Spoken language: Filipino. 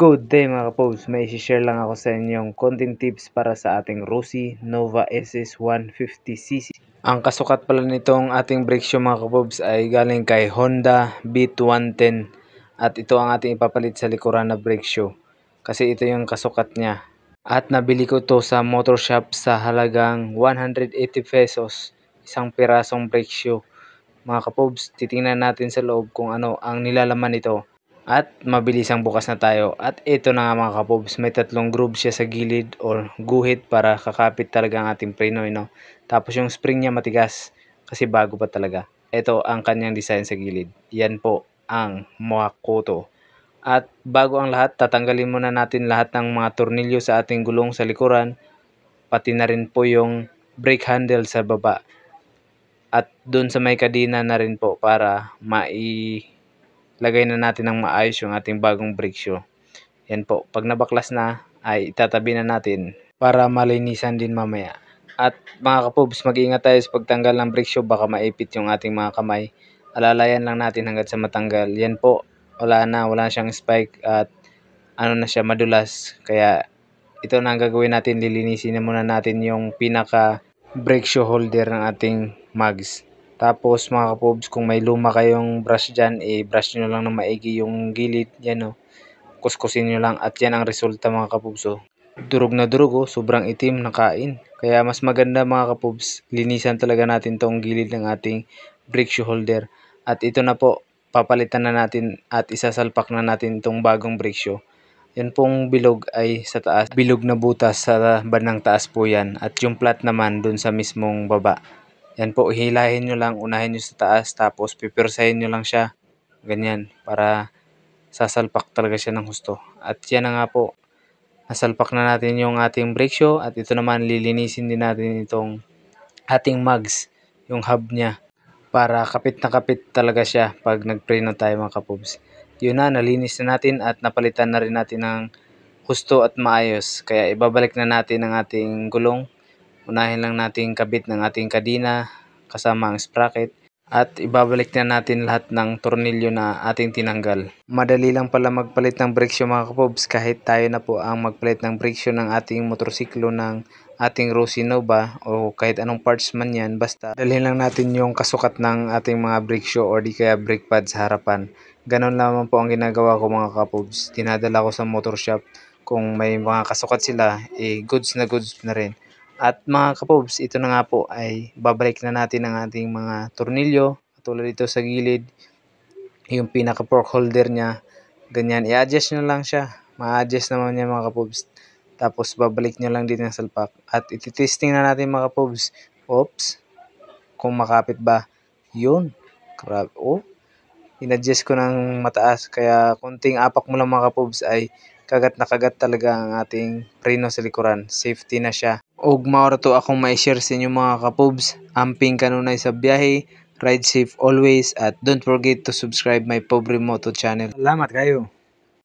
Good day mga kapobs, may isi-share lang ako sa inyong konting tips para sa ating Rossi Nova SS 150cc. Ang kasukat pala nitong ating brake shoe mga kapobs ay galing kay Honda Beat 110 at ito ang ating ipapalit sa likuran na brake shoe kasi ito yung kasukat niya. At nabili ko to sa motor shop sa halagang 180 pesos, isang pirasong brake shoe. Mga kapobs, titingnan natin sa loob kung ano ang nilalaman nito. At mabilis ang bukas na tayo. At ito na nga mga kapobs, may tatlong groove siya sa gilid or guhit para kakapit talaga ang ating preno, no? Tapos yung spring niya matigas kasi bago pa talaga. Ito ang kanyang design sa gilid. Yan po ang Makoto. At bago ang lahat, tatanggalin muna natin lahat ng mga tornilyo sa ating gulong sa likuran, pati na rin po yung brake handle sa baba. At doon sa may kadina na rin po para lagay na natin ng maayos yung ating bagong brake shoe. Yan po, pag nabaklas na ay itatabi na natin para malinisan din mamaya. At mga kapobs, mag-iingat tayo sa pagtanggal ng brake shoe, baka maipit yung ating mga kamay. Alalayan lang natin hanggat sa matanggal. Yan po, wala na siyang spike at ano na siya, madulas. Kaya ito na ang gagawin natin, lilinisin na muna natin yung pinaka brake shoe holder ng ating mags. Tapos mga kapobs, kung may luma kayong brush dyan, brush nyo lang ng maigi yung gilid, yan o. Kuskusin nyo lang at yan ang resulta mga kapobs o. Durog na durog o, sobrang itim na kain. Kaya mas maganda mga kapobs, linisan talaga natin tong gilid ng ating brake shoe holder. At ito na po, papalitan na natin at isasalpak na natin itong bagong brake shoe. Yan pong bilog ay sa taas, bilog na butas sa bandang taas po yan. At yung flat naman dun sa mismong baba. Yan po, hilahin nyo lang, unahin nyo sa taas, tapos pipirsahin nyo lang siya. Ganyan, para sasalpak talaga siya ng husto. At yan na nga po, nasalpak na natin yung ating brake shoe. At ito naman, lilinisin din natin itong ating mags, yung hub niya. Para kapit na kapit talaga siya pag nagpreno tayo mga kapobs. Yun na, nalinis na natin at napalitan na rin natin ng husto at maayos. Kaya ibabalik na natin ang ating gulong. Unahin lang natin kabit ng ating kadina kasama ang sprocket at ibabalik na natin lahat ng tornilyo na ating tinanggal. Madali lang pala magpalit ng brake shoe mga kapobs, kahit tayo na po ang magpalit ng brake shoe ng ating motorsiklo ng ating Rossi Nova o kahit anong parts man yan, basta dalhin lang natin yung kasukat ng ating mga brake shoe or di kaya brake pad sa harapan. Ganon naman po ang ginagawa ko mga kapobs, dinadala ko sa motor shop. Kung may mga kasukat sila, goods na rin. At mga kapobs, ito na nga po ay babalik na natin ang ating mga tornilyo. Katulad dito sa gilid, yung pinaka fork holder niya. Ganyan, i-adjust nyo lang siya. Ma-adjust naman niya mga kapobs. Tapos babalik nyo lang din ang salpak. At iti-testing na natin mga kapobs. Oops, kung makapit ba. Yun, grabe. Oh, in-adjust ko ng mataas. Kaya konting apak mo lang mga kapobs ay kagat na kagat talaga ang ating preno sa likuran. Safety na siya. Og maura to akong ma-share sa inyo mga kapobs. Amping kanunay sa biyahe. Ride safe always at don't forget to subscribe my Pobre Moto channel. Salamat kayo.